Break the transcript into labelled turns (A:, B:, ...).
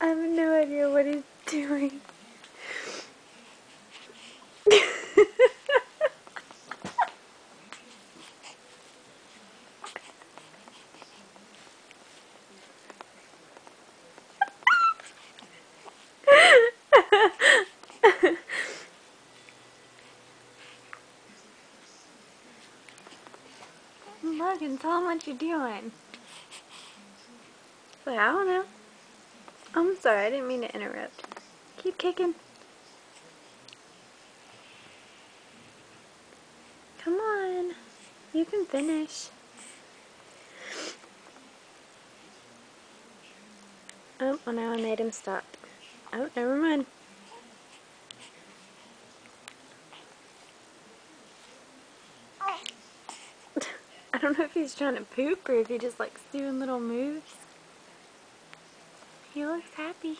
A: have no idea what he's doing. Logan, tell him what you're doing. But I don't know. I'm sorry, I didn't mean to interrupt. Keep kicking. Come on. You can finish. Oh, well now I made him stop. Oh, never mind. I don't know if he's trying to poop or if he just likes doing little moves. He looks happy.